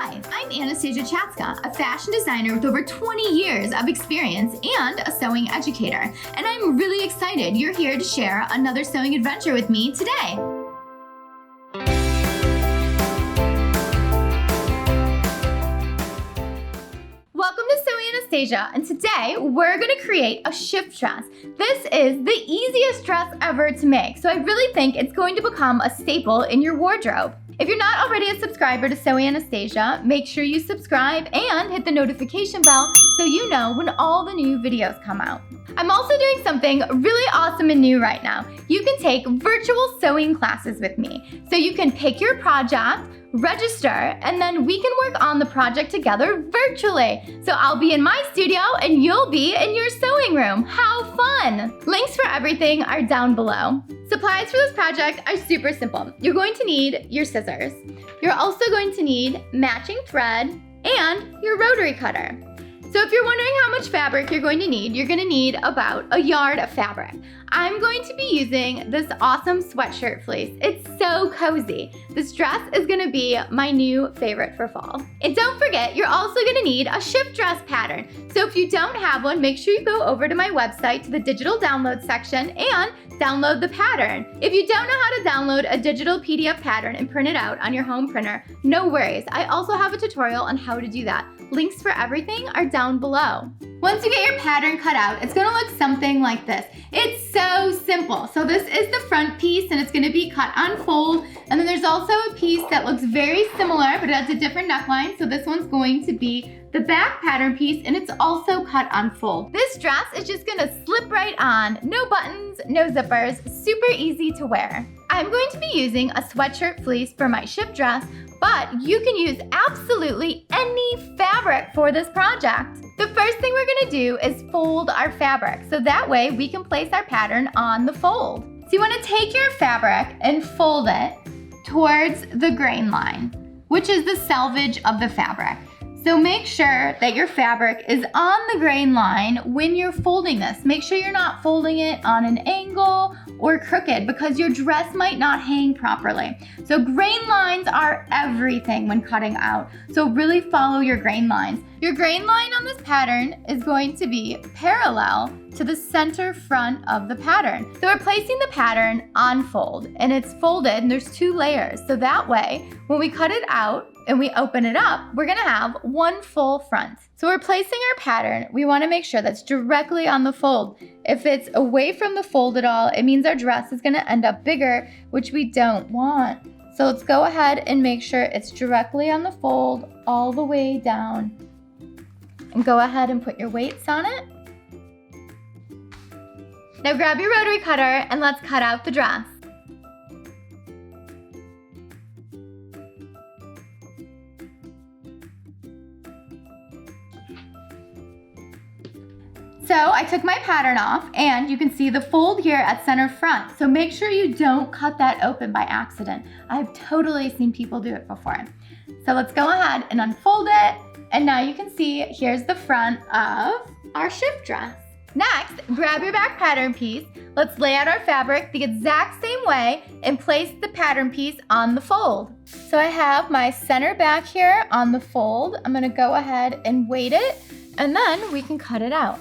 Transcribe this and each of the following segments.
Hi, I'm Anastasia Chatzka, a fashion designer with over 20 years of experience and a sewing educator. And I'm really excited you're here to share another sewing adventure with me today. Welcome to Sewing Anastasia, and today we're going to create a shift dress. This is the easiest dress ever to make, so I really think it's going to become a staple in your wardrobe. If you're not already a subscriber to Sewing Anastasia, make sure you subscribe and hit the notification bell so you know when all the new videos come out. I'm also doing something really awesome and new right now. You can take virtual sewing classes with me. So you can pick your project, register, and then we can work on the project together virtually. So I'll be in my studio and you'll be in your sewing room. How fun! Links for everything are down below. Supplies for this project are super simple. You're going to need your scissors. You're also going to need matching thread and your rotary cutter. So if you're wondering how much fabric you're going to need about a yard of fabric. I'm going to be using this awesome sweatshirt fleece. It's so cozy. This dress is gonna be my new favorite for fall. And don't forget, you're also gonna need a shift dress pattern. So if you don't have one, make sure you go over to my website to the digital download section and download the pattern. If you don't know how to download a digital PDF pattern and print it out on your home printer, no worries. I also have a tutorial on how to do that. Links for everything are down below. Once you get your pattern cut out, it's gonna look something like this. It's so simple. So this is the front piece and it's gonna be cut on fold. And then there's also a piece that looks very similar, but it has a different neckline. So this one's going to be the back pattern piece and it's also cut on fold. This dress is just gonna slip right on. No buttons, no zippers, super easy to wear. I'm going to be using a sweatshirt fleece for my shift dress, but you can use absolutely any fabric for this project. The first thing we're gonna do is fold our fabric, so that way we can place our pattern on the fold. So you wanna take your fabric and fold it towards the grain line, which is the selvage of the fabric. So make sure that your fabric is on the grain line when you're folding this. Make sure you're not folding it on an angle or crooked because your dress might not hang properly. So grain lines are everything when cutting out. So really follow your grain lines. Your grain line on this pattern is going to be parallel to the center front of the pattern. So we're placing the pattern on fold and it's folded and there's 2 layers. So that way, when we cut it out and we open it up, we're gonna have one full front. So we're placing our pattern. We wanna make sure that's directly on the fold. If it's away from the fold at all, it means our dress is gonna end up bigger, which we don't want. So let's go ahead and make sure it's directly on the fold all the way down. And go ahead and put your weights on it. Now grab your rotary cutter and let's cut out the dress. So I took my pattern off and you can see the fold here at center front. So make sure you don't cut that open by accident. I've totally seen people do it before. So let's go ahead and unfold it. And now you can see here's the front of our shift dress. Next, grab your back pattern piece. Let's lay out our fabric the exact same way and place the pattern piece on the fold. So I have my center back here on the fold. I'm gonna go ahead and weight it and then we can cut it out.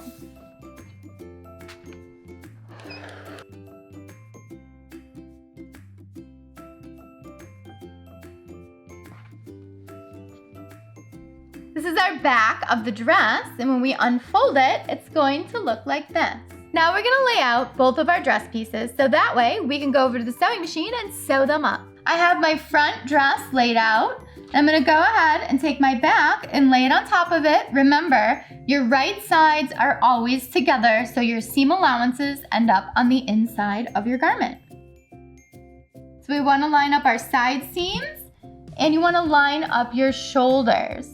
This is our back of the dress, and when we unfold it, it's going to look like this. Now we're gonna lay out both of our dress pieces, so that way we can go over to the sewing machine and sew them up. I have my front dress laid out. I'm gonna go ahead and take my back and lay it on top of it. Remember, your right sides are always together, so your seam allowances end up on the inside of your garment. So we wanna line up our side seams, and you wanna line up your shoulders.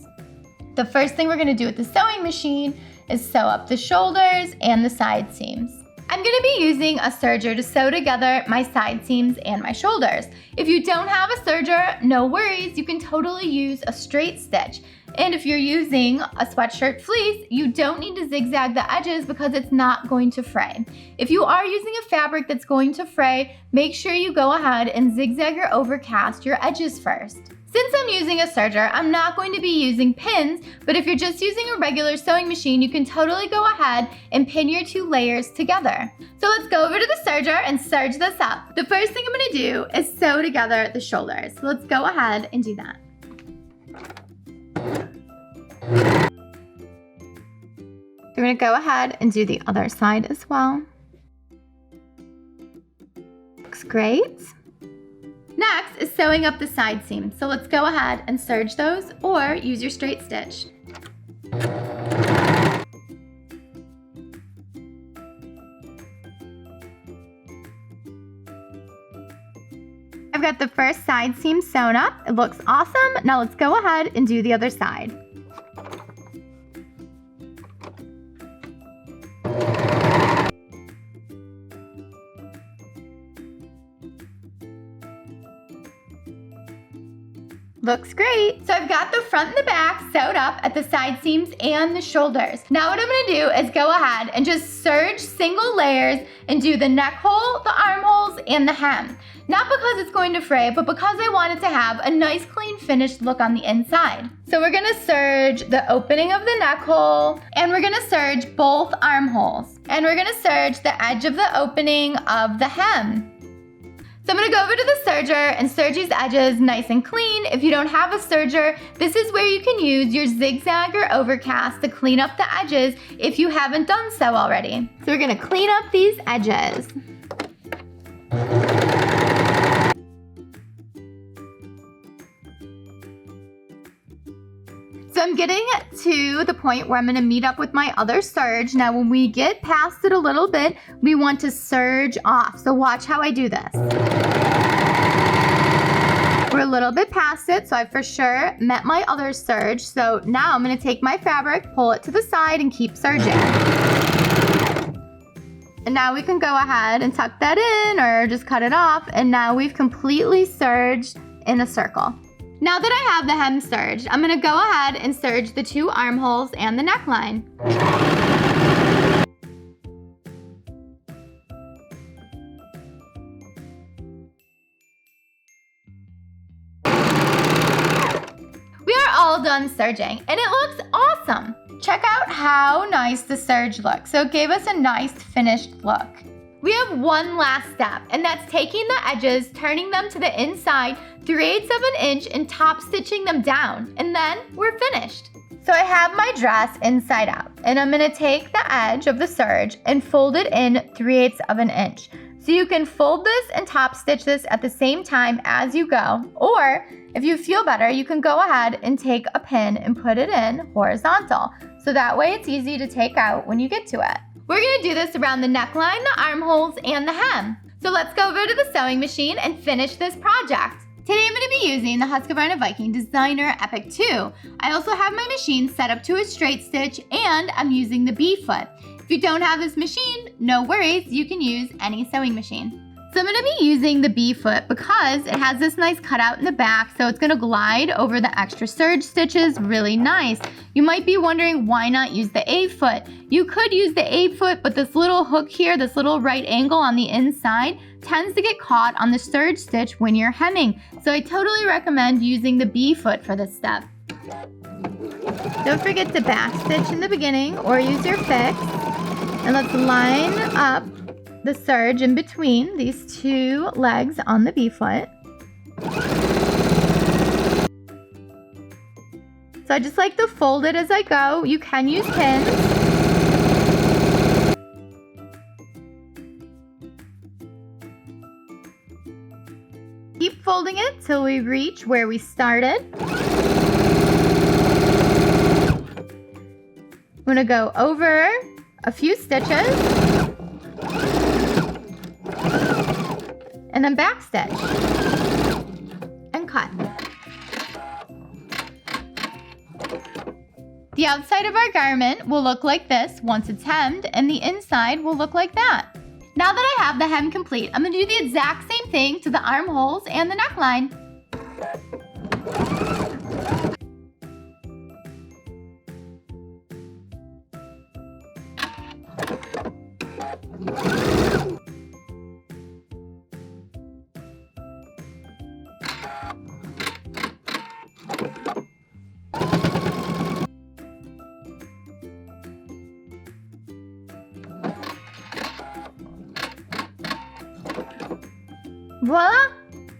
The first thing we're gonna do with the sewing machine is sew up the shoulders and the side seams. I'm gonna be using a serger to sew together my side seams and my shoulders. If you don't have a serger, no worries, you can totally use a straight stitch. And if you're using a sweatshirt fleece, you don't need to zigzag the edges because it's not going to fray. If you are using a fabric that's going to fray, make sure you go ahead and zigzag or overcast your edges first. Since I'm using a serger, I'm not going to be using pins, but if you're just using a regular sewing machine, you can totally go ahead and pin your 2 layers together. So let's go over to the serger and serge this up. The first thing I'm going to do is sew together the shoulders. So let's go ahead and do that. We're going to go ahead and do the other side as well. Looks great. Next is sewing up the side seams. So let's go ahead and serge those or use your straight stitch. I've got the first side seam sewn up. It looks awesome. Now let's go ahead and do the other side. Looks great. So I've got the front and the back sewed up at the side seams and the shoulders. Now what I'm gonna do is go ahead and just serge single layers and do the neck hole, the armholes, and the hem. Not because it's going to fray, but because I want it to have a nice clean finished look on the inside. So we're gonna serge the opening of the neck hole, and we're gonna serge both armholes. And we're gonna serge the edge of the opening of the hem. So I'm gonna go over to the serger and serge these edges nice and clean. If you don't have a serger, this is where you can use your zigzag or overcast to clean up the edges if you haven't done so already. So we're gonna clean up these edges. So I'm getting to the point where I'm going to meet up with my other serge. Now when we get past it a little bit, we want to serge off. So watch how I do this. We're a little bit past it, so I for sure met my other serge. So now I'm going to take my fabric, pull it to the side, and keep serging. And now we can go ahead and tuck that in or just cut it off. And now we've completely serged in a circle. Now that I have the hem serged, I'm going to go ahead and serge the 2 armholes and the neckline. We are all done serging, and it looks awesome. Check out how nice the serge looks. So it gave us a nice finished look. We have one last step, and that's taking the edges, turning them to the inside 3/8 of an inch and top stitching them down, and then we're finished. So I have my dress inside out, and I'm gonna take the edge of the serge and fold it in 3/8 of an inch. So you can fold this and top stitch this at the same time as you go, or if you feel better, you can go ahead and take a pin and put it in horizontal. So that way it's easy to take out when you get to it. We're gonna do this around the neckline, the armholes, and the hem. So let's go over to the sewing machine and finish this project. Today I'm gonna be using the Husqvarna Viking Designer Epic 2. I also have my machine set up to a straight stitch, and I'm using the B-foot. If you don't have this machine, no worries, you can use any sewing machine. So I'm gonna be using the B-foot because it has this nice cutout in the back, so it's gonna glide over the extra serge stitches really nice. You might be wondering why not use the A-foot. You could use the A-foot, but this little hook here, this little right angle on the inside, tends to get caught on the serge stitch when you're hemming. So I totally recommend using the B-foot for this step. Don't forget to back stitch in the beginning or use your fix. And let's line up the serge in between these 2 legs on the B-foot. So I just like to fold it as I go. You can use pins. Keep folding it till we reach where we started. I'm gonna go over a few stitches and then back stitch and cut. The outside of our garment will look like this once it's hemmed, and the inside will look like that. Now that I have the hem complete, I'm going to do the exact same thing to the armholes and the neckline. Voila!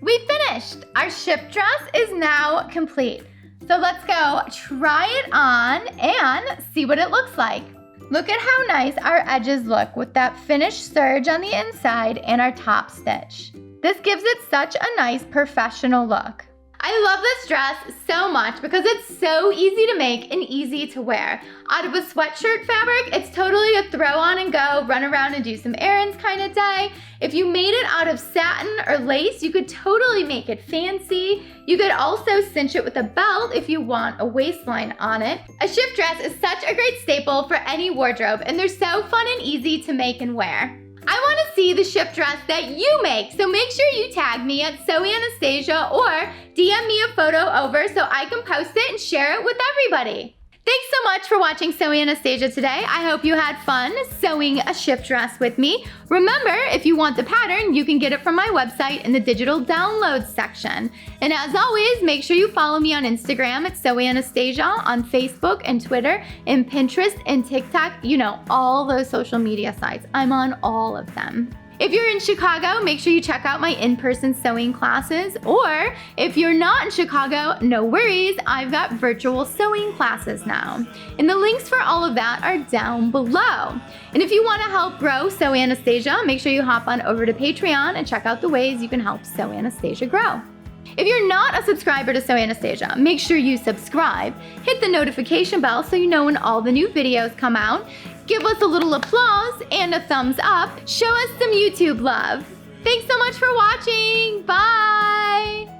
We finished! Our shift dress is now complete. So let's go try it on and see what it looks like. Look at how nice our edges look with that finished serge on the inside and our top stitch. This gives it such a nice professional look. I love this dress so much because it's so easy to make and easy to wear. Out of a sweatshirt fabric, it's totally a throw on and go, run around and do some errands kind of day. If you made it out of satin or lace, you could totally make it fancy. You could also cinch it with a belt if you want a waistline on it. A shift dress is such a great staple for any wardrobe, and they're so fun and easy to make and wear. I want to see the shift dress that you make, so make sure you tag me at Anastasia or DM me a photo over so I can post it and share it with everybody. Thanks so much for watching Anastasia today. I hope you had fun sewing a shift dress with me. Remember, if you want the pattern, you can get it from my website in the digital downloads section. And as always, make sure you follow me on Instagram at Anastasia, on Facebook and Twitter, and Pinterest and TikTok. You know, all those social media sites. I'm on all of them. If you're in Chicago, make sure you check out my in-person sewing classes. Or if you're not in Chicago, no worries, I've got virtual sewing classes now. And the links for all of that are down below. And if you want to help grow Sew Anastasia, make sure you hop on over to Patreon and check out the ways you can help Sew Anastasia grow. If you're not a subscriber to Sew Anastasia, make sure you subscribe, hit the notification bell so you know when all the new videos come out. Give us a little applause and a thumbs up. Show us some YouTube love. Thanks so much for watching. Bye.